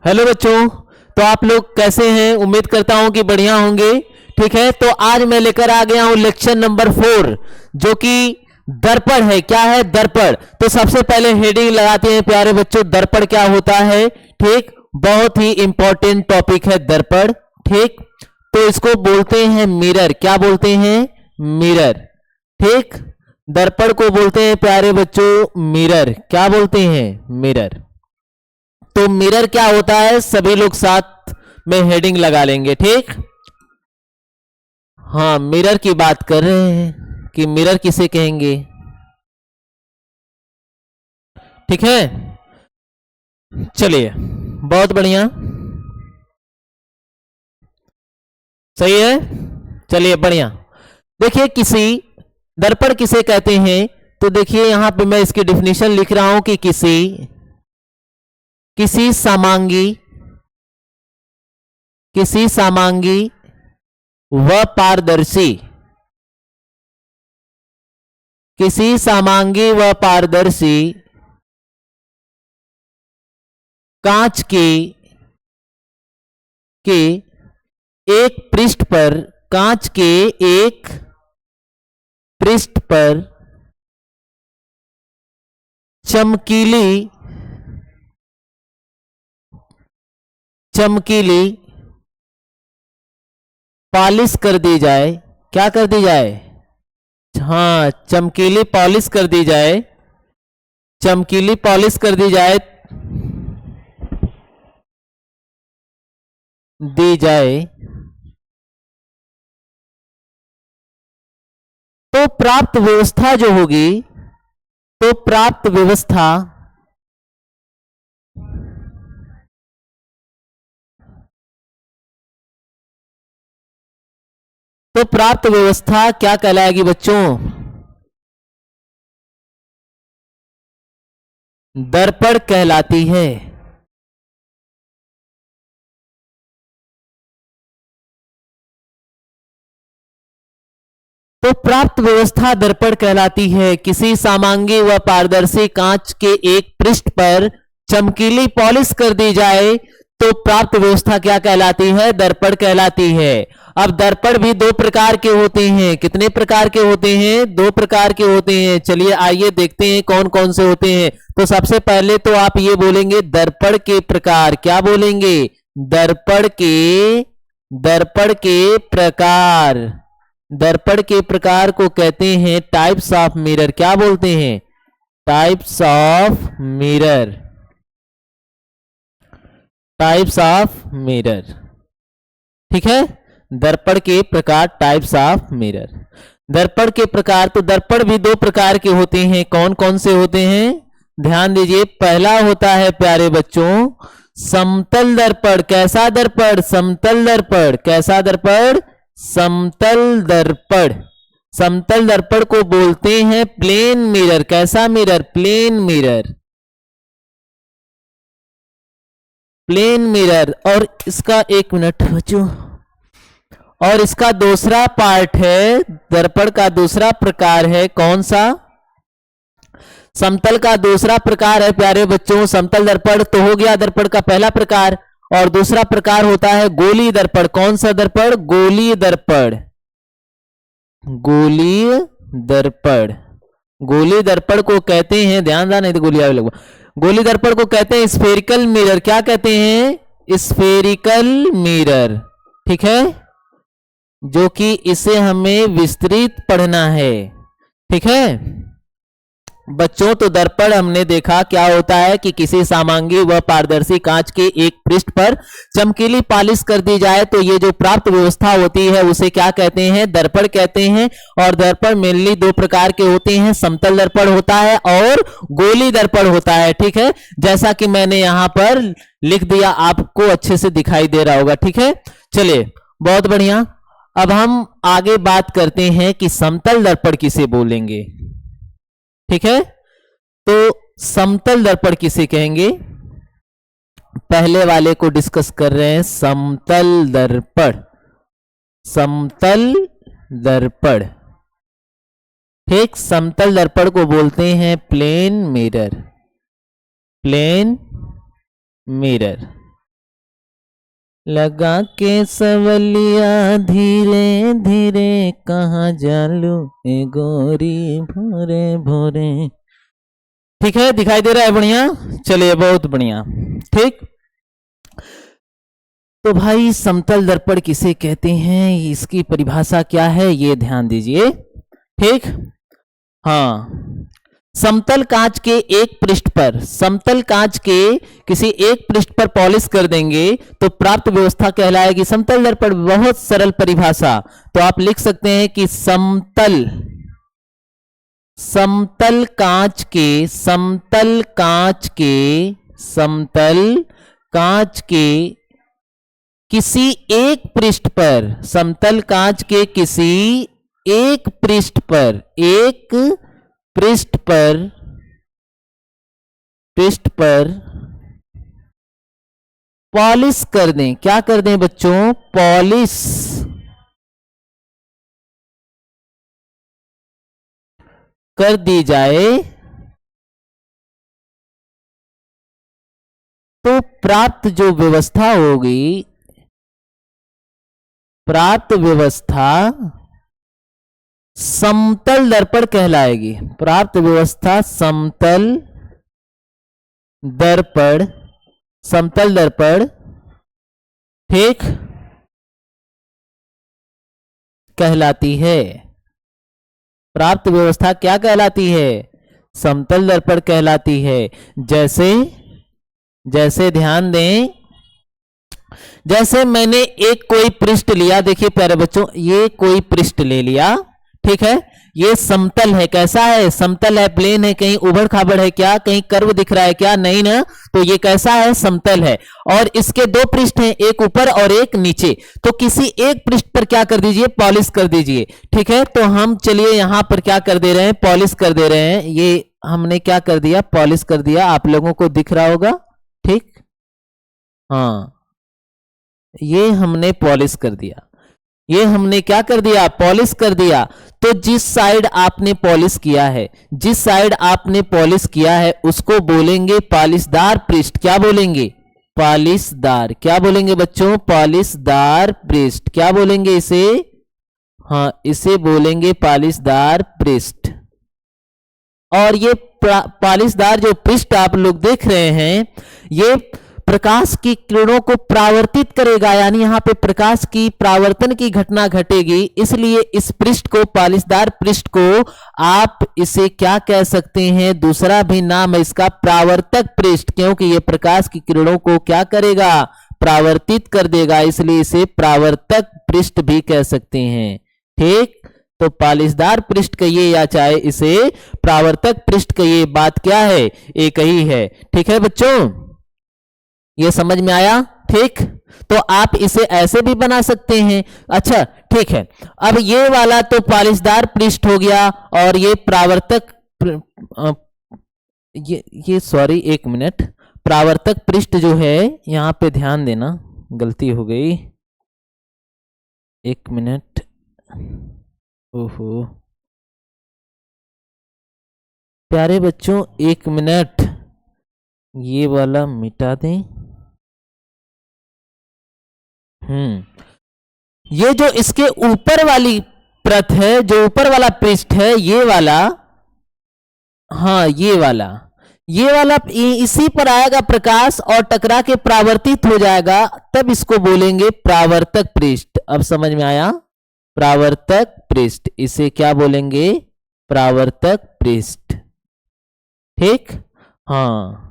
Hello बच्चों। तो आप लोग कैसे हैं? उम्मीद करता हूं कि बढ़िया होंगे। ठीक है, तो आज मैं लेकर आ गया हूं लेक्चर नंबर 4 जो कि दर्पण है। क्या है? दर्पण। तो सबसे पहले हेडिंग लगाते हैं प्यारे बच्चों, दर्पण क्या होता है। ठीक, बहुत ही इंपॉर्टेंट टॉपिक है दर्पण। ठीक, तो इसको बोलते हैं मिरर। क्या बोलते हैं? मिरर। ठीक, दर्पण को बोलते हैं प्यारे बच्चों मिरर। क्या बोलते हैं? मिरर। तो मिरर क्या होता है सभी लोग साथ में हेडिंग लगा लेंगे। ठीक, हाँ, मिरर की बात कर रहे हैं कि मिरर किसे कहेंगे। ठीक है, चलिए, बहुत बढ़िया, सही है। चलिए बढ़िया। देखिए, किसी दर्पण किसे कहते हैं, तो देखिए यहां पे मैं इसकी डिफिनीशन लिख रहा हूं कि किसी किसी समांगी किसी समांगी व पारदर्शी किसी समांगी व पारदर्शी कांच के एक पृष्ठ पर कांच के एक पृष्ठ पर चमकीली चमकीली पॉलिश कर दी जाए। क्या कर दी जाए? हाँ, चमकीली पॉलिश कर दी जाए। चमकीली पॉलिश कर दी जाए तो प्राप्त व्यवस्था जो होगी, तो प्राप्त व्यवस्था तो प्राप्त व्यवस्था क्या कहलाएगी बच्चों? दर्पण कहलाती है। तो प्राप्त व्यवस्था दर्पण कहलाती है। किसी समांगी व पारदर्शी कांच के एक पृष्ठ पर चमकीली पॉलिश कर दी जाए तो प्राप्त व्यवस्था क्या कहलाती है? दर्पण कहलाती है। अब दर्पण भी दो प्रकार के होते हैं। कितने प्रकार के होते हैं? दो प्रकार के होते हैं। चलिए आइए देखते हैं कौन कौन से होते हैं। तो सबसे पहले तो आप ये बोलेंगे दर्पण के प्रकार। क्या बोलेंगे? दर्पण के प्रकार। दर्पण के प्रकार को कहते हैं टाइप्स ऑफ मिरर। क्या बोलते हैं? Types of mirror. Types of mirror. ठीक है, दर्पण के प्रकार, टाइप्स ऑफ मिरर। दर्पण के प्रकार, तो दर्पण भी दो प्रकार के होते हैं। कौन कौन से होते हैं? ध्यान दीजिए। पहला होता है प्यारे बच्चों समतल दर्पण। कैसा दर्पण? समतल दर्पण। कैसा दर्पण? समतल दर्पण। समतल दर्पण को बोलते हैं प्लेन मिरर। कैसा mirror? Plane mirror. Plane mirror. और इसका, एक मिनट बच्चों, और इसका दूसरा पार्ट है, दर्पण का दूसरा प्रकार है। कौन सा? समतल का दूसरा प्रकार है प्यारे बच्चों समतल दर्पण। तो हो गया दर्पण का पहला प्रकार। और दूसरा प्रकार होता है गोलीय दर्पण। कौन सा दर्पण? गोलीय दर्पण। गोलीय दर्पण। गोलीय दर्पण को कहते हैं, ध्यान देना, नहीं तो गोली आवे लगभग। गोलीय दर्पण को कहते हैं स्फेरिकल मिरर। क्या कहते हैं? Spherical mirror. ठीक है, जो कि इसे हमें विस्तृत पढ़ना है। ठीक है बच्चों, तो दर्पण हमने देखा क्या होता है कि किसी समांगी व पारदर्शी कांच के एक पृष्ठ पर चमकीली पॉलिश कर दी जाए तो ये जो प्राप्त व्यवस्था होती है उसे क्या कहते हैं? दर्पण कहते हैं। और दर्पण मेनली दो प्रकार के होते हैं, समतल दर्पण होता है और गोली दर्पण होता है। ठीक है, जैसा कि मैंने यहां पर लिख दिया, आपको अच्छे से दिखाई दे रहा होगा। ठीक है, चलिए बहुत बढ़िया। अब हम आगे बात करते हैं कि समतल दर्पण किसे बोलेंगे। ठीक है, तो समतल दर्पण किसे कहेंगे? पहले वाले को डिस्कस कर रहे हैं, समतल दर्पण। समतल दर्पण। ठीक, समतल दर्पण को बोलते हैं प्लेन मिरर। Plane mirror. लगा के सवलिया धीरे धीरे कहाँ जालू ए गोरी भोरे भोरे। ठीक है, दिखाई दे रहा है? बढ़िया, चलिए बहुत बढ़िया। ठीक, तो भाई समतल दर्पण किसे कहते हैं, इसकी परिभाषा क्या है, ये ध्यान दीजिए। ठीक, हाँ, समतल कांच के एक पृष्ठ पर, समतल कांच के किसी एक पृष्ठ पर पॉलिश कर देंगे तो प्राप्त व्यवस्था कहलाएगी समतल दर्पण। बहुत सरल परिभाषा, तो आप लिख सकते हैं कि समतल, समतल कांच के, समतल कांच के, समतल कांच के किसी एक पृष्ठ पर, समतल कांच के किसी एक पृष्ठ पर, एक पृष्ठ पर, पृष्ठ पर पॉलिश कर दें। क्या कर दें बच्चों? पॉलिश कर दी जाए तो प्राप्त जो व्यवस्था होगी, प्राप्त व्यवस्था समतल दर्पण कहलाएगी। प्राप्त व्यवस्था समतल दर्पण, समतल दर्पण, ठीक, कहलाती है। प्राप्त व्यवस्था क्या कहलाती है? समतल दर्पण कहलाती है। जैसे, जैसे ध्यान दें, जैसे मैंने एक कोई पृष्ठ लिया, देखिए प्यारे बच्चों, ये कोई पृष्ठ ले लिया, ठीक है, ये समतल है। कैसा है? समतल है, प्लेन है। कहीं उबड़ खाबड़ है क्या? कहीं कर्व दिख रहा है क्या? नहीं ना। तो ये कैसा है? समतल है। और इसके दो पृष्ठ हैं, एक ऊपर और एक नीचे। तो किसी एक पृष्ठ पर क्या कर दीजिए? पॉलिश कर दीजिए। ठीक है, तो हम चलिए यहां पर क्या कर दे रहे हैं? पॉलिश कर दे रहे हैं। ये हमने क्या कर दिया? पॉलिश कर दिया। आप लोगों को दिख रहा होगा, ठीक, हाँ, ये हमने पॉलिश कर दिया। ये हमने क्या कर दिया? पॉलिश कर दिया। तो जिस साइड आपने पॉलिश किया है, जिस साइड आपने पॉलिश किया है, उसको बोलेंगे पॉलिशदार पृष्ठ। क्या बोलेंगे? पॉलिशदार। क्या बोलेंगे बच्चों? पॉलिशदार पृष्ठ। क्या बोलेंगे इसे? हाँ, इसे बोलेंगे पॉलिशदार पृष्ठ। और ये पॉलिशदार जो पृष्ठ आप लोग देख रहे हैं, ये प्रकाश की किरणों को परावर्तित करेगा, यानी यहां पे प्रकाश की परावर्तन की घटना घटेगी। इसलिए इस पृष्ठ को, पॉलिशदार पृष्ठ को आप इसे क्या कह सकते हैं? दूसरा भी नाम है इसका परावर्तक पृष्ठ, क्योंकि ये प्रकाश की किरणों को क्या करेगा? परावर्तित कर देगा, इसलिए इसे परावर्तक पृष्ठ भी कह सकते हैं। ठीक, तो पॉलिशदार पृष्ठ कहिए या चाहे इसे परावर्तक पृष्ठ कहिए, बात क्या है? एक ही है। ठीक है बच्चों, ये समझ में आया? ठीक, तो आप इसे ऐसे भी बना सकते हैं। अच्छा ठीक है, अब ये वाला तो पॉलिशदार पृष्ठ हो गया, और ये परावर्तक, ये सॉरी, एक मिनट, परावर्तक पृष्ठ जो है, यहां पे ध्यान देना, गलती हो गई, एक मिनट, ओहो प्यारे बच्चों, एक मिनट, ये वाला मिटा दें। ये जो इसके ऊपर वाली परत है, जो ऊपर वाला पृष्ठ है, ये वाला, हाँ ये वाला इसी पर आएगा प्रकाश और टकरा के परावर्तित हो जाएगा, तब इसको बोलेंगे परावर्तक पृष्ठ। अब समझ में आया? परावर्तक पृष्ठ, इसे क्या बोलेंगे? परावर्तक पृष्ठ। ठीक, हाँ,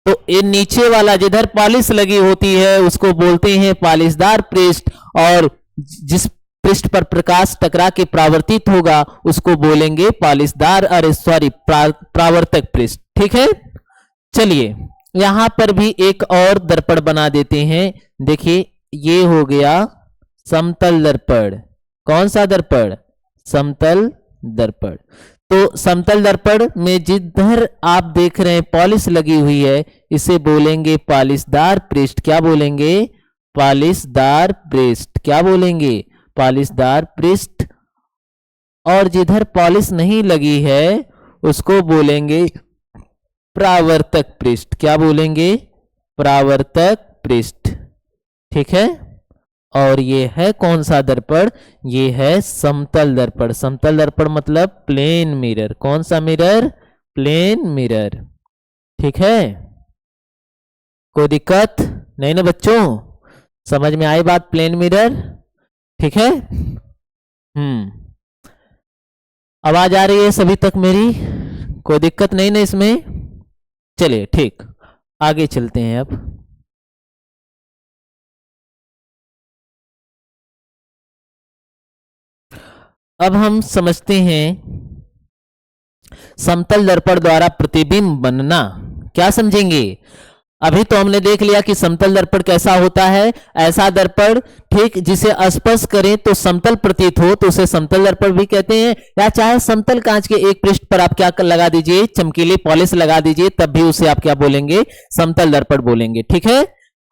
तो ये नीचे वाला जिधर पॉलिश लगी होती है उसको बोलते हैं पॉलिशदार पृष्ठ, और जिस पृष्ठ पर प्रकाश टकरा के परावर्तित होगा उसको बोलेंगे पॉलिशदार, अरे सॉरी, परावर्तक पृष्ठ। ठीक है, चलिए यहां पर भी एक और दर्पण बना देते हैं। देखिए, ये हो गया समतल दर्पण। कौन सा दर्पण? समतल दर्पण। तो समतल दर्पण में जिधर आप देख रहे हैं पॉलिश लगी हुई है, इसे बोलेंगे पॉलिशदार पृष्ठ। क्या बोलेंगे? पॉलिशदार पृष्ठ। क्या बोलेंगे? पॉलिशदार पृष्ठ। और जिधर पॉलिश नहीं लगी है उसको बोलेंगे परावर्तक पृष्ठ। क्या बोलेंगे? परावर्तक पृष्ठ। ठीक है। और ये है कौन सा दर्पण, ये है समतल दर्पण। समतल दर्पण मतलब प्लेन मिरर। कौन सा मिरर, प्लेन मिरर। ठीक है, कोई दिक्कत नहीं ना बच्चों, समझ में आई बात, प्लेन मिरर। ठीक है, आवाज आ रही है सभी तक मेरी, कोई दिक्कत नहीं ना इसमें। चलिए ठीक, आगे चलते हैं अब। अब हम समझते हैं समतल दर्पण द्वारा प्रतिबिंब बनना। क्या समझेंगे, अभी तो हमने देख लिया कि समतल दर्पण कैसा होता है। ऐसा दर्पण ठीक जिसे स्पर्श करें तो समतल प्रतीत हो तो उसे समतल दर्पण भी कहते हैं। या चाहे समतल कांच के एक पृष्ठ पर आप क्या लगा दीजिए, चमकीली पॉलिश लगा दीजिए, तब भी उसे आप क्या बोलेंगे, समतल दर्पण बोलेंगे। ठीक है,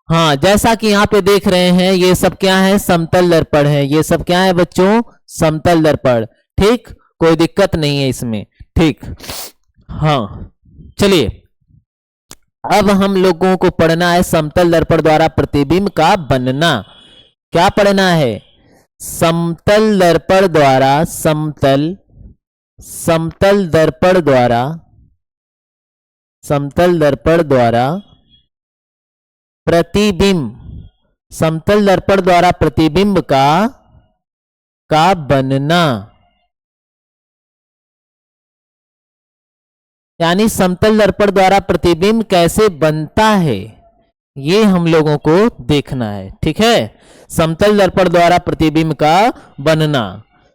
हाँ, जैसा कि यहाँ पे देख रहे हैं ये सब क्या है, समतल दर्पण है। ये सब क्या है बच्चों, समतल दर्पण। ठीक, कोई दिक्कत नहीं है इसमें। ठीक, हाँ, चलिए अब हम लोगों को पढ़ना है समतल दर्पण द्वारा प्रतिबिंब का बनना। क्या पढ़ना है, समतल दर्पण द्वारा, समतल दर्पण द्वारा, समतल दर्पण द्वारा प्रतिबिंब, समतल दर्पण द्वारा प्रतिबिंब का बनना। यानी समतल दर्पण द्वारा प्रतिबिंब कैसे बनता है, ये हम लोगों को देखना है। ठीक है, समतल दर्पण द्वारा प्रतिबिंब का बनना।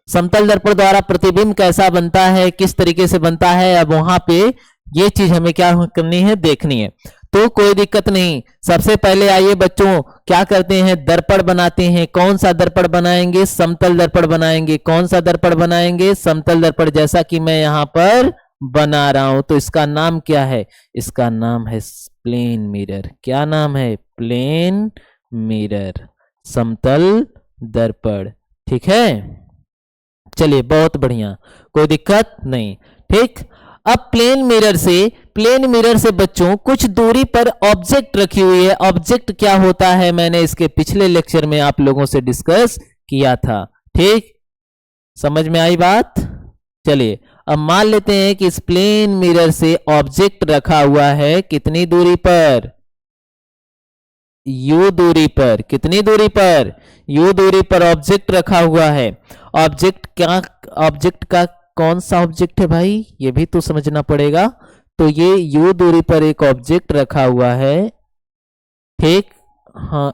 समतल दर्पण द्वारा प्रतिबिंब कैसा बनता है, किस तरीके से बनता है, अब वहां पे ये चीज हमें क्या करनी है, देखनी है। तो कोई दिक्कत नहीं, सबसे पहले आइए बच्चों क्या करते हैं, दर्पण बनाते हैं। कौन सा दर्पण बनाएंगे, समतल दर्पण बनाएंगे। कौन सा दर्पण बनाएंगे, समतल दर्पण। जैसा कि मैं यहां पर बना रहा हूं, तो इसका नाम क्या है, इसका नाम है प्लेन मिरर। क्या नाम है, प्लेन मिरर, समतल दर्पण। ठीक है, चलिए बहुत बढ़िया, कोई दिक्कत नहीं। ठीक, अब प्लेन मिरर से बच्चों कुछ दूरी पर ऑब्जेक्ट रखी हुई है। ऑब्जेक्ट क्या होता है, मैंने इसके पिछले लेक्चर में आप लोगों से डिस्कस किया था। ठीक, समझ में आई बात। चलिए अब मान लेते हैं कि इस प्लेन मिरर से ऑब्जेक्ट रखा हुआ है कितनी दूरी पर, u दूरी पर। कितनी दूरी पर, u दूरी पर ऑब्जेक्ट रखा हुआ है। ऑब्जेक्ट क्या, ऑब्जेक्ट का कौन सा ऑब्जेक्ट है भाई, ये भी तो समझना पड़ेगा। तो ये u दूरी पर एक ऑब्जेक्ट रखा हुआ है। ठीक, हाँ,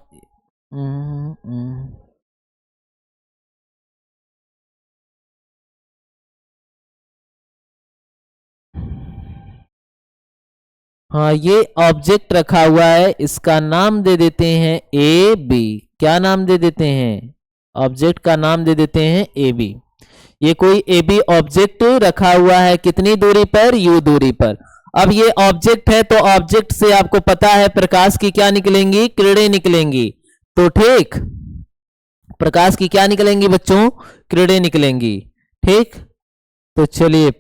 हाँ, ये ऑब्जेक्ट रखा हुआ है, इसका नाम दे देते हैं ए बी। क्या नाम दे देते हैं, ऑब्जेक्ट का नाम दे देते हैं ए बी। ये कोई ए बी ऑब्जेक्ट रखा हुआ है कितनी दूरी पर, यू दूरी पर। अब ये ऑब्जेक्ट है तो ऑब्जेक्ट से आपको पता है प्रकाश की क्या निकलेंगी, किरणें निकलेंगी। तो ठीक, प्रकाश की क्या निकलेंगी बच्चों, किरणें निकलेंगी। ठीक, तो चलिए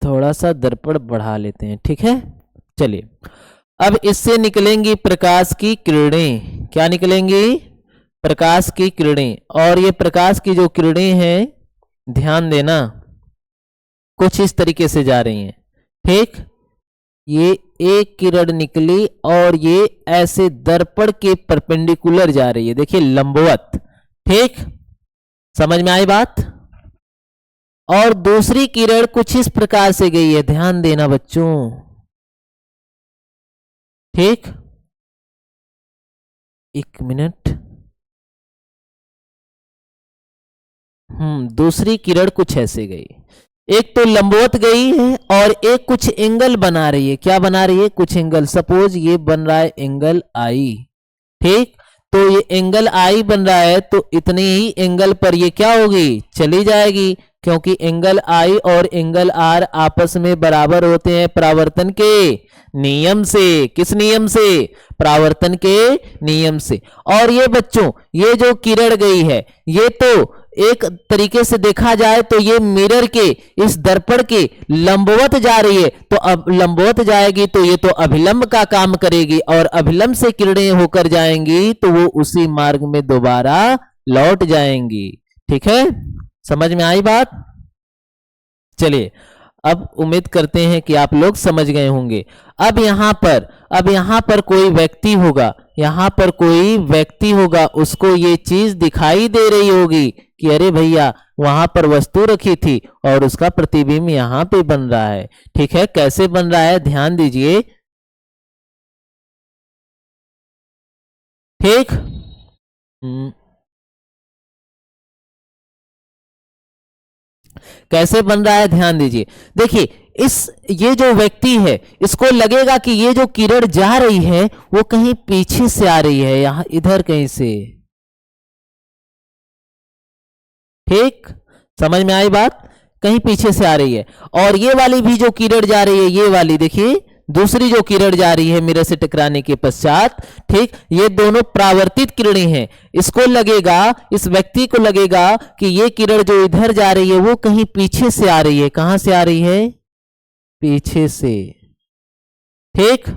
थोड़ा सा दर्पण बढ़ा लेते हैं। ठीक है, चलिए अब इससे निकलेंगी प्रकाश की किरणें। क्या निकलेंगी, प्रकाश की किरणें। और ये प्रकाश की जो किरणें हैं, ध्यान देना, कुछ इस तरीके से जा रही हैं। ठीक, ये एक किरण निकली और ये ऐसे दर्पण के परपेंडिकुलर जा रही है, देखिए लंबवत। ठीक, समझ में आई बात। और दूसरी किरण कुछ इस प्रकार से गई है, ध्यान देना बच्चों। ठीक, एक मिनट, दूसरी किरण कुछ ऐसे गई, एक तो लंबवत गई है और एक कुछ एंगल बना रही है। क्या बना रही है, कुछ एंगल। सपोज ये बन रहा है एंगल आई। ठीक, तो ये एंगल आई बन रहा है, तो इतने ही एंगल पर ये क्या होगी, चली जाएगी, क्योंकि एंगल आई और एंगल आर आपस में बराबर होते हैं परावर्तन के नियम से। किस नियम से, परावर्तन के नियम से। और ये बच्चों, ये जो किरण गई है, ये तो एक तरीके से देखा जाए तो ये मिरर के इस दर्पण के लंबवत जा रही है, तो अब लंबवत जाएगी तो ये तो अभिलंब का काम करेगी, और अभिलंब से किरणें होकर जाएंगी तो वो उसी मार्ग में दोबारा लौट जाएंगी। ठीक है, समझ में आई बात? चलिए, अब उम्मीद करते हैं कि आप लोग समझ गए होंगे। अब यहां पर कोई व्यक्ति होगा, यहां पर कोई व्यक्ति होगा, उसको ये चीज दिखाई दे रही होगी कि अरे भैया वहां पर वस्तु रखी थी और उसका प्रतिबिंब यहां पे बन रहा है। ठीक है, कैसे बन रहा है ध्यान दीजिए। ठीक, कैसे बन रहा है ध्यान दीजिए। देखिए, ये जो व्यक्ति है इसको लगेगा कि ये जो किरण जा रही है वो कहीं पीछे से आ रही है, यहां इधर कहीं से। ठीक, समझ में आई बात? कहीं पीछे से आ रही है। और ये वाली भी जो किरण जा रही है, ये वाली देखिए, दूसरी जो किरण जा रही है मिरर से टकराने के पश्चात, ठीक, ये दोनों परावर्तित किरणें हैं। इसको लगेगा, इस व्यक्ति को लगेगा कि ये किरण जो इधर जा रही है वो कहीं पीछे से आ रही है। कहां से आ रही है? पीछे से। ठीक,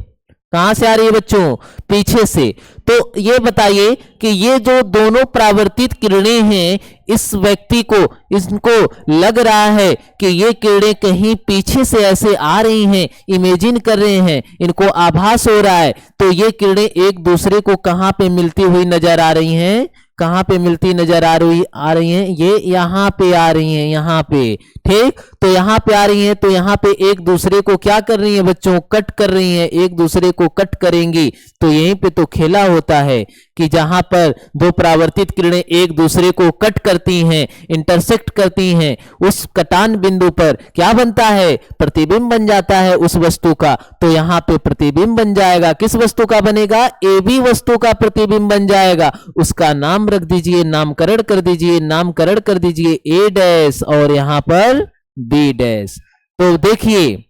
कहां से आ रही है बच्चों? पीछे से। तो ये बताइए कि ये जो दोनों परावर्तित किरणें हैं, इस व्यक्ति को, इसको लग रहा है कि ये किरणें कहीं पीछे से ऐसे आ रही हैं, इमेजिन कर रहे हैं, इनको आभास हो रहा है। तो ये किरणें एक दूसरे को कहां पे मिलती हुई नजर आ रही हैं? कहां पे मिलती नजर आ रही हैं? ये यहां पे आ रही हैं, यहां पे। ठीक, तो यहां पे आ रही हैं, तो यहां पे एक दूसरे को क्या कर रही हैं बच्चों? कट कर रही हैं, एक दूसरे को कट करेंगी। तो यहीं पे तो खेला होता है कि जहां पर दो परावर्तित किरणें एक दूसरे को कट करती हैं, इंटरसेक्ट करती हैं, उस कटान बिंदु पर क्या बनता है? प्रतिबिंब बन जाता है उस वस्तु का। तो यहां पे प्रतिबिंब बन जाएगा। किस वस्तु का बनेगा? ए बी वस्तु का प्रतिबिंब बन जाएगा। उसका नाम रख दीजिए, नामकरण कर दीजिए, नामकरण कर दीजिए ए डैश और यहां पर बी डैश। तो देखिए,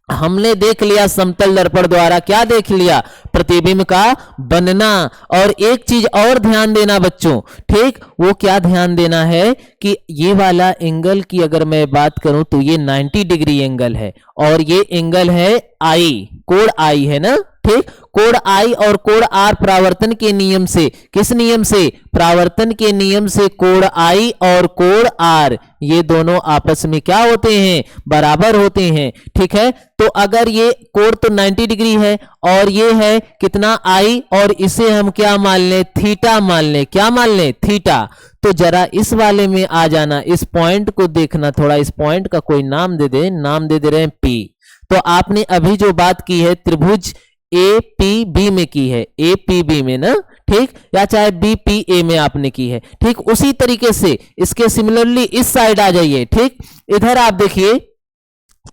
हमने देख लिया समतल दर्पण द्वारा, क्या देख लिया? प्रतिबिंब का बनना। और एक चीज और ध्यान देना बच्चों, ठीक, वो क्या ध्यान देना है कि ये वाला एंगल की अगर मैं बात करूं तो ये 90 डिग्री एंगल है, और ये एंगल है आई, कोण आई है ना। ठीक, कोण आई और कोण आर परावर्तन के नियम से, किस नियम से? परावर्तन के नियम से कोण आई और कोण आर ये दोनों आपस में क्या होते हैं? बराबर होते हैं। ठीक है, तो अगर ये कोण तो 90 डिग्री है और ये है कितना? आई, और इसे हम क्या मान लें? थीटा मान लें। क्या मान लें? थीटा। तो जरा इस वाले में आ जाना, इस पॉइंट को देखना थोड़ा, इस पॉइंट का कोई नाम दे दे, नाम दे रहे हैं पी। तो आपने अभी जो बात की है त्रिभुज ए पी बी में की है, ए पी बी में ना, ठीक, या चाहे बी पी ए में आपने की है। ठीक, उसी तरीके से इसके सिमिलरली इस साइड आ जाइए। ठीक, इधर आप देखिए,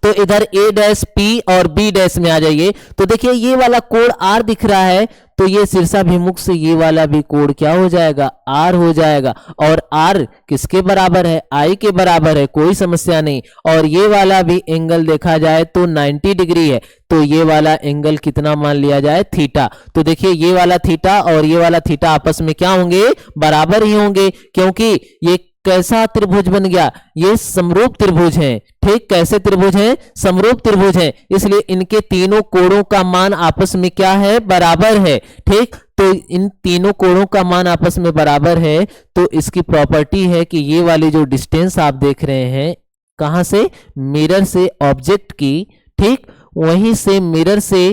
तो इधर ए डैश पी और बी डैश में आ जाइए। तो देखिए ये वाला कोण आर दिख रहा है, तो ये शीर्षाभिमुख से ये वाला भी कोण क्या हो जाएगा? आर हो जाएगा। और आर किसके बराबर है? आई के बराबर है, कोई समस्या नहीं। और ये वाला भी एंगल देखा जाए तो 90 डिग्री है, तो ये वाला एंगल कितना मान लिया जाए? थीटा। तो देखिए ये वाला थीटा और ये वाला थीटा आपस में क्या होंगे? बराबर ही होंगे, क्योंकि ये कैसा त्रिभुज बन गया? ये समरूप त्रिभुज है। ठीक, कैसे त्रिभुज है? समरूप त्रिभुज है, इसलिए इनके तीनों कोणों का मान आपस में क्या है? बराबर है। ठीक, तो इन तीनों कोणों का मान आपस में बराबर है, तो इसकी प्रॉपर्टी है कि ये वाली जो डिस्टेंस आप देख रहे हैं, कहां से? मिरर से ऑब्जेक्ट की, ठीक, वहीं से मिरर से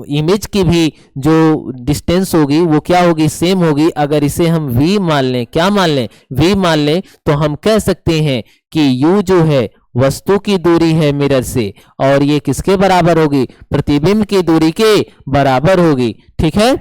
इमेज की भी जो डिस्टेंस होगी वो क्या होगी? सेम होगी। अगर इसे हम v मान लें, क्या मान लें? v मान लें, तो हम कह सकते हैं कि u जो है वस्तु की दूरी है मिरर से, और ये किसके बराबर होगी? प्रतिबिंब की दूरी के बराबर होगी। ठीक है,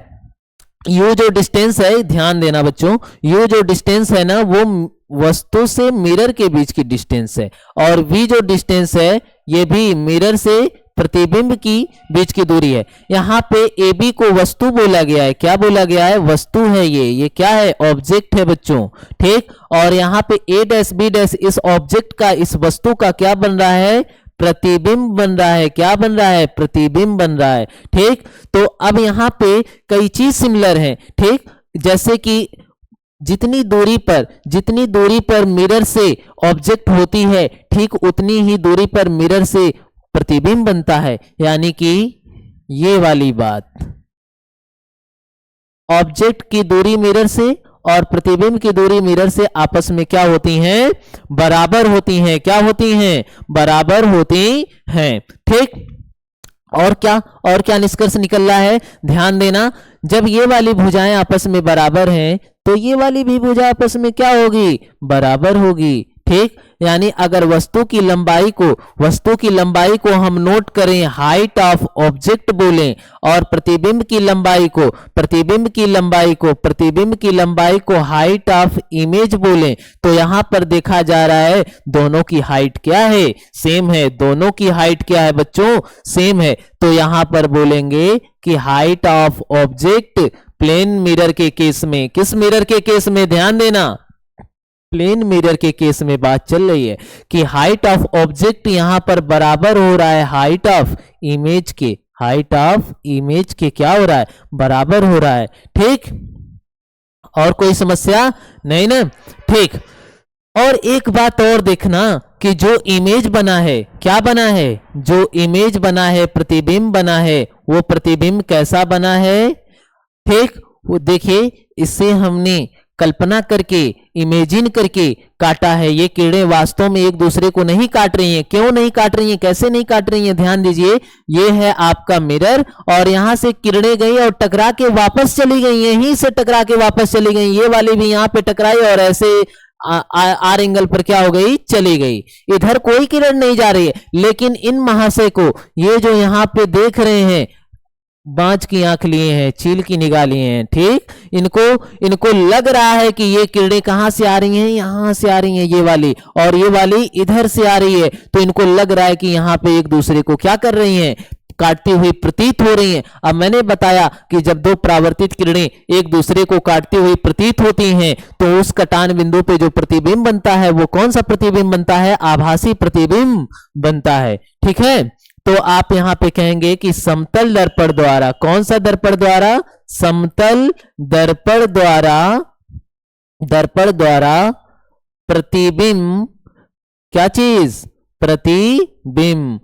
u जो डिस्टेंस है, ध्यान देना बच्चों, u जो डिस्टेंस है ना, वो वस्तु से मिरर के बीच की डिस्टेंस है, और v जो डिस्टेंस है ये भी मिरर से प्रतिबिंब की बीच की दूरी है। यहाँ पे ए बी को वस्तु बोला गया है। क्या बोला गया है? वस्तु है ये क्या है? ऑब्जेक्ट है बच्चों। ठीक, और यहाँ पे ए डैश बी डैश इस ऑब्जेक्ट का, इस वस्तु का क्या बन रहा है? प्रतिबिंब बन रहा है। क्या बन रहा है? प्रतिबिंब बन रहा है। ठीक, तो अब यहाँ पे कई चीज सिमिलर है। ठीक, जैसे कि जितनी दूरी पर मिरर से ऑब्जेक्ट होती है, ठीक उतनी ही दूरी पर मिरर से प्रतिबिंब बनता है। यानी कि ये वाली बात, ऑब्जेक्ट की दूरी मिरर से और प्रतिबिंब की दूरी मिरर से आपस में क्या होती हैं? बराबर होती हैं। क्या होती हैं? बराबर होती हैं। ठीक। और क्या निष्कर्ष निकल रहा है? ध्यान देना, जब ये वाली भुजाएं आपस में बराबर हैं तो ये वाली भी भुजा आपस में क्या होगी? बराबर होगी। ठीक। यानी अगर वस्तु की लंबाई को हम नोट करें, हाइट ऑफ ऑब्जेक्ट बोलें, और प्रतिबिंब की लंबाई को हाइट ऑफ इमेज बोलें, तो यहां पर देखा जा रहा है दोनों की हाइट क्या है? सेम है। दोनों की हाइट क्या है बच्चों? सेम है। तो यहां पर बोलेंगे कि height of object plane mirror के केस में, किस मिरर के केस में? ध्यान देना, प्लेन मिरर के केस में बात चल रही है कि हाइट ऑफ ऑब्जेक्ट यहां पर बराबर हो रहा है हाइट ऑफ इमेज के। क्या हो रहा है? बराबर हो रहा है। ठीक। और कोई समस्या नहीं ना? ठीक। और एक बात और देखना कि जो इमेज बना है, क्या बना है? जो इमेज बना है, प्रतिबिंब बना है, वो प्रतिबिंब कैसा बना है? ठीक। वो देखिए, इससे हमने कल्पना करके, इमेजिन करके काटा है। ये किरणें वास्तव में एक दूसरे को नहीं काट रही हैं। क्यों नहीं काट रही हैं? कैसे नहीं काट रही हैं? ध्यान दीजिए, ये है आपका मिरर और यहां से किरणें गई और टकरा के वापस चली गई, यहीं से टकरा के वापस चली गई। ये वाली भी यहां पे टकराई और ऐसे आर एंगल पर क्या हो गई? चली गई। इधर कोई किरण नहीं जा रही है, लेकिन इन महाशय को, ये जो यहां पे देख रहे हैं, बाज की आंख लिए हैं, चील की निगाह लिए हैं। ठीक। इनको लग रहा है कि ये किरणें कहां से आ रही हैं? यहां से आ रही हैं, ये वाली, और ये वाली इधर से आ रही है। तो इनको लग रहा है कि यहां पे एक दूसरे को क्या कर रही हैं? काटती हुई प्रतीत हो रही हैं। अब मैंने बताया कि जब दो परावर्तित किरणें एक दूसरे को काटती हुई प्रतीत होती हैं तो उस कटान बिंदु पे जो प्रतिबिंब बनता है वो कौन सा प्रतिबिंब बनता है? आभासी प्रतिबिंब बनता है। ठीक है। तो आप यहां पे कहेंगे कि समतल दर्पण द्वारा, कौन सा दर्पण द्वारा? समतल दर्पण द्वारा प्रतिबिंब, क्या चीज? प्रतिबिंब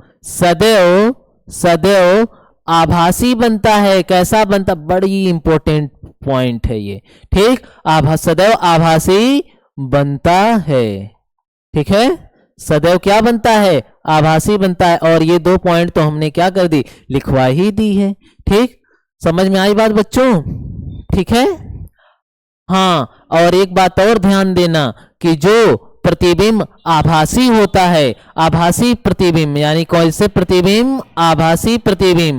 सदैव आभासी बनता है। कैसा बनता? बड़ी इंपॉर्टेंट पॉइंट है ये। ठीक। सदैव आभासी बनता है। ठीक है। सदैव क्या बनता है? आभासी बनता है। और ये 2 पॉइंट तो हमने क्या कर दी? लिखवा ही दी है। ठीक। समझ में आई बात बच्चों? ठीक है। हाँ, और एक बात और ध्यान देना कि जो प्रतिबिंब आभासी होता है, आभासी प्रतिबिंब यानी कौन से प्रतिबिंब? आभासी प्रतिबिंब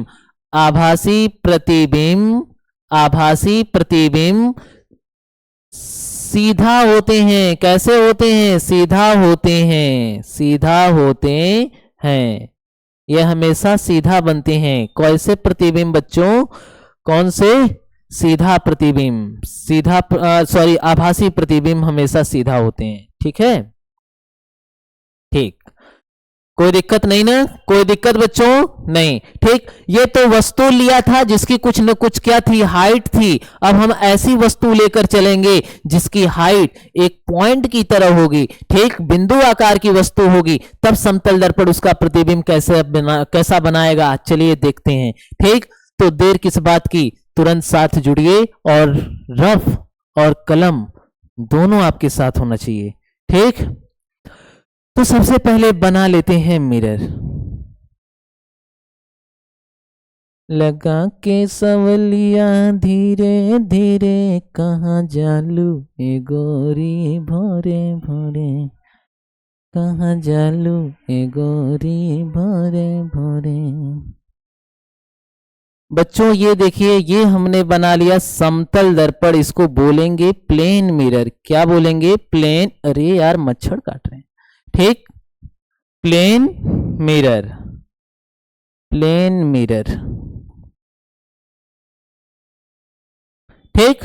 सीधा होते हैं। कैसे होते हैं? सीधा होते हैं। ये हमेशा सीधा बनते हैं। कौन से प्रतिबिंब बच्चों? कौन से? सीधा प्रतिबिंब, आभासी प्रतिबिंब हमेशा सीधा होते हैं। ठीक है। ठीक। कोई दिक्कत नहीं ना? कोई दिक्कत बच्चों? नहीं। ठीक। ये तो वस्तु लिया था जिसकी कुछ न कुछ क्या थी? हाइट थी। अब हम ऐसी वस्तु लेकर चलेंगे जिसकी हाइट एक पॉइंट की तरह होगी। ठीक। बिंदु आकार की वस्तु होगी, तब समतल दर्पण उसका प्रतिबिंब कैसा बनाएगा? चलिए देखते हैं। ठीक। तो देर किस बात की, तुरंत साथ जुड़िए और रफ और कलम दोनों आपके साथ होना चाहिए। ठीक। तो सबसे पहले बना लेते हैं मिरर। लगा के सवलिया धीरे धीरे, कहाँ जालू ए गोरी भोरे भोरे, कहाँ जालू ए गोरी भोरे भोरे। बच्चों ये देखिए, ये हमने बना लिया समतल दर्पण। इसको बोलेंगे प्लेन मिरर। क्या बोलेंगे? प्लेन। अरे यार मच्छर काट रहे हैं। ठीक। Plane mirror. ठीक।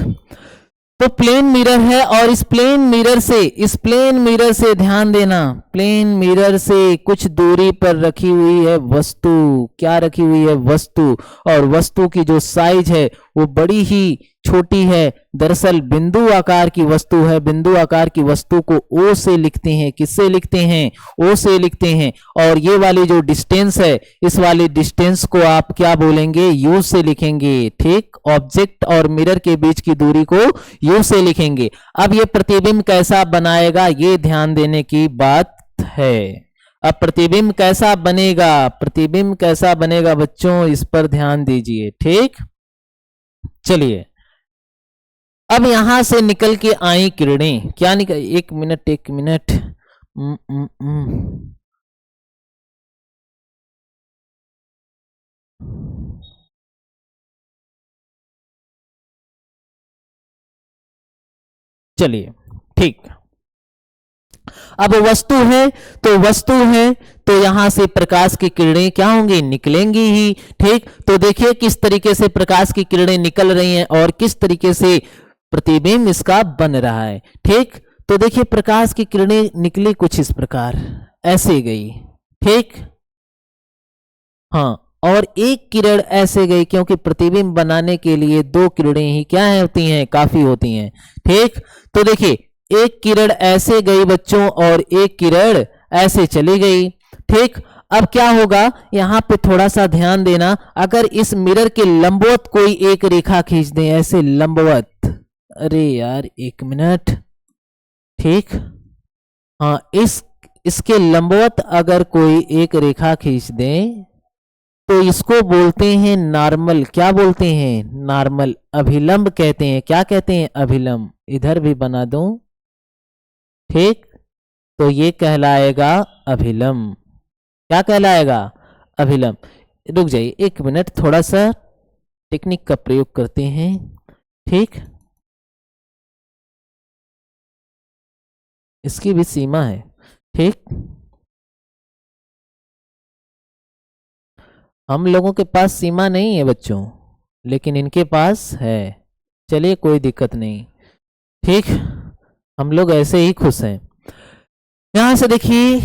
तो प्लेन मिरर है और इस प्लेन मिरर से ध्यान देना, प्लेन मिरर से कुछ दूरी पर रखी हुई है वस्तु। क्या रखी हुई है? वस्तु। और वस्तु की जो साइज है वो बड़ी ही छोटी है, दरअसल बिंदु आकार की वस्तु है। बिंदु आकार की वस्तु को ओ से लिखते हैं। किससे लिखते हैं? ओ से लिखते हैं। और ये वाली जो डिस्टेंस है, इस वाली डिस्टेंस को आप क्या बोलेंगे? यू से लिखेंगे। ठीक, ऑब्जेक्ट और मिरर के बीच की दूरी को यू से लिखेंगे। अब ये प्रतिबिंब कैसा बनाएगा, ये ध्यान देने की बात है। अब प्रतिबिंब कैसा बनेगा? प्रतिबिंब कैसा बनेगा बच्चों, इस पर ध्यान दीजिए। ठीक, चलिए, अब यहां से निकल के आई किरणें, क्या निकल, एक मिनट एक मिनट, चलिए, ठीक। अब वस्तु है तो वस्तु है तो यहां से प्रकाश की किरणें क्या होंगी? निकलेंगी ही। ठीक, तो देखिए किस तरीके से प्रकाश की किरणें निकल रही हैं और किस तरीके से प्रतिबिंब इसका बन रहा है। ठीक, तो देखिए प्रकाश की किरणें निकली कुछ इस प्रकार, ऐसे गई। ठीक, हाँ, और एक किरण ऐसे गई, क्योंकि प्रतिबिंब बनाने के लिए दो किरणें ही क्या होती हैं? काफी होती हैं। ठीक, तो देखिए एक किरण ऐसे गई बच्चों और एक किरण ऐसे चली गई। ठीक, अब क्या होगा, यहां पे थोड़ा सा ध्यान देना। अगर इस मिरर के लंबवत कोई एक रेखा खींच दें, ऐसे लंबवत, अरे यार एक मिनट, ठीक, हाँ, इसके लंबवत अगर कोई एक रेखा खींच दें तो इसको बोलते हैं नॉर्मल। क्या बोलते हैं? नॉर्मल। अभिलंब कहते हैं। क्या कहते हैं? अभिलंब। इधर भी बना दूं, ठीक, तो ये कहलाएगा अभिलंब। क्या कहलाएगा? अभिलंब। रुक जाइए एक मिनट, थोड़ा सा टेक्निक का प्रयोग करते हैं। ठीक, इसकी भी सीमा है। ठीक, हम लोगों के पास सीमा नहीं है बच्चों, लेकिन इनके पास है। चलिए कोई दिक्कत नहीं। ठीक, हम लोग ऐसे ही खुश हैं। यहां से देखिए,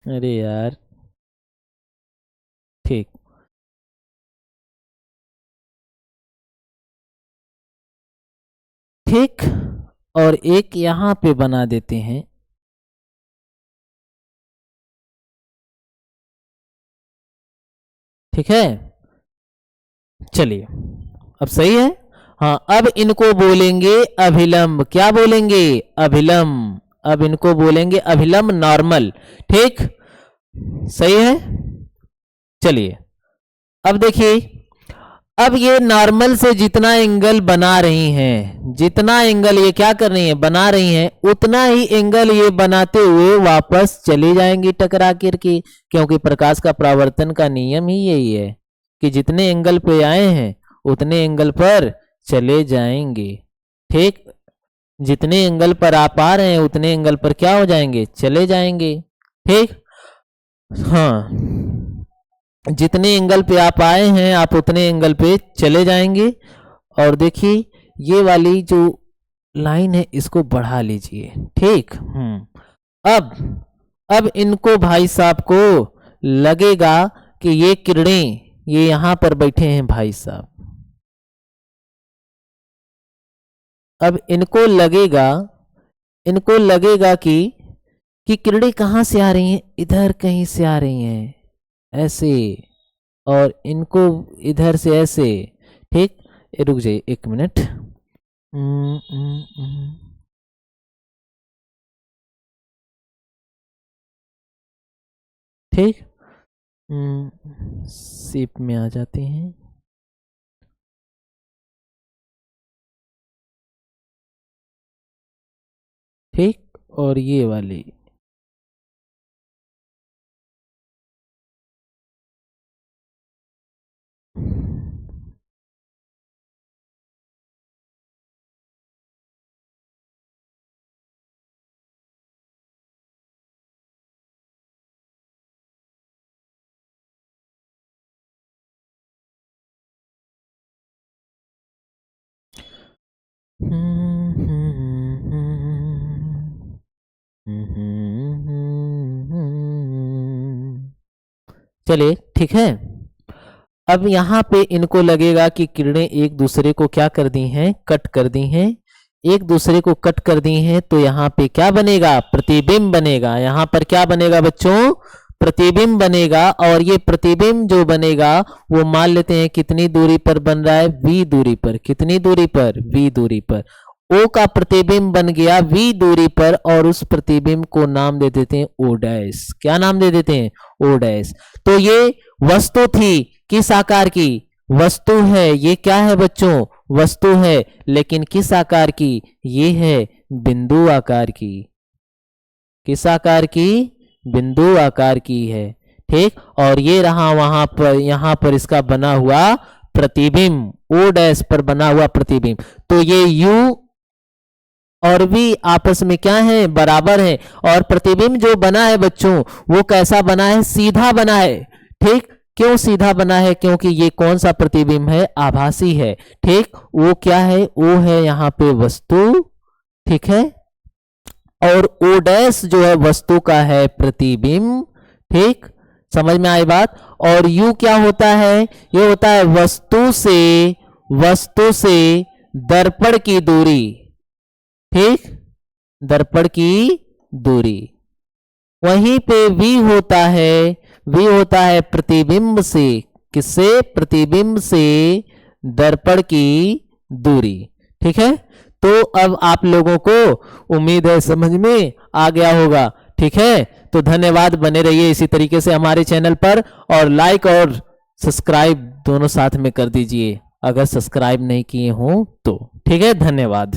अरे यार, ठीक, ठीक, और एक यहां पे बना देते हैं। ठीक है, चलिए, अब सही है। हाँ, अब इनको बोलेंगे अभिलंब। क्या बोलेंगे? अभिलंब। अब इनको बोलेंगे अभिलंब नॉर्मल। ठीक, सही है। चलिए, अब देखिए, अब ये नॉर्मल से जितना एंगल बना रही हैं, जितना एंगल ये क्या कर रही हैं? बना रही हैं, उतना ही एंगल ये बनाते हुए वापस चले जाएंगी टकरा कर के, क्योंकि प्रकाश का परावर्तन का नियम ही यही है कि जितने एंगल पे आए हैं उतने एंगल पर चले जाएंगे। ठीक, जितने एंगल पर आप आ रहे हैं उतने एंगल पर क्या हो जाएंगे? चले जाएंगे। ठीक, हाँ, जितने एंगल पे आप आए हैं आप उतने एंगल पे चले जाएंगे। और देखिए ये वाली जो लाइन है इसको बढ़ा लीजिए। ठीक, अब इनको भाई साहब को लगेगा कि ये किरणें ये यहां पर बैठे हैं भाई साहब। अब इनको लगेगा कि किरणें कहां से आ रही हैं? इधर कहीं से आ रही हैं, ऐसे, और इनको इधर से ऐसे। ठीक, रुक जाइए एक मिनट। ठीक, शेप में आ जाते हैं। ठीक, और ये वाली, चलिए ठीक है। अब यहाँ पे इनको लगेगा कि किरणें एक दूसरे को क्या कर दी हैं, कट कर दी हैं। एक दूसरे को कट कर दी हैं तो यहाँ पे क्या बनेगा, प्रतिबिंब बनेगा। यहाँ पर क्या बनेगा बच्चों, प्रतिबिंब बनेगा। और ये प्रतिबिंब जो बनेगा वो मान लेते हैं कितनी दूरी पर बन रहा है, v दूरी पर। कितनी दूरी पर, v दूरी पर। O का प्रतिबिंब बन गया v दूरी पर और उस प्रतिबिंब को नाम दे देते हैं O डैश। क्या नाम दे देते हैं, O डैश। तो ये वस्तु थी किस आकार की, वस्तु है। ये क्या है बच्चों, वस्तु है, लेकिन किस आकार की, ये है बिंदु आकार की। किस आकार की, बिंदु आकार की है। ठीक, और ये रहा वहां पर, यहां पर इसका बना हुआ प्रतिबिंब, O डैश पर बना हुआ प्रतिबिंब। तो ये U और V आपस में क्या है, बराबर है। और प्रतिबिंब जो बना है बच्चों वो कैसा बना है, सीधा बना है। ठीक, क्यों सीधा बना है, क्योंकि ये कौन सा प्रतिबिंब है, आभासी है। ठीक, वो क्या है, वो है यहाँ पे वस्तु। ठीक है, और O डैश जो है वस्तु का है प्रतिबिंब। ठीक, समझ में आई बात। और U क्या होता है, ये होता है वस्तु से दर्पण की दूरी। ठीक, दर्पण की दूरी। वहीं पे V होता है प्रतिबिंब से, किससे, प्रतिबिंब से दर्पण की दूरी। ठीक है, तो अब आप लोगों को उम्मीद है समझ में आ गया होगा। ठीक है, तो धन्यवाद, बने रहिए इसी तरीके से हमारे चैनल पर, और लाइक और सब्सक्राइब दोनों साथ में कर दीजिए अगर सब्सक्राइब नहीं किए हो तो। ठीक है, धन्यवाद।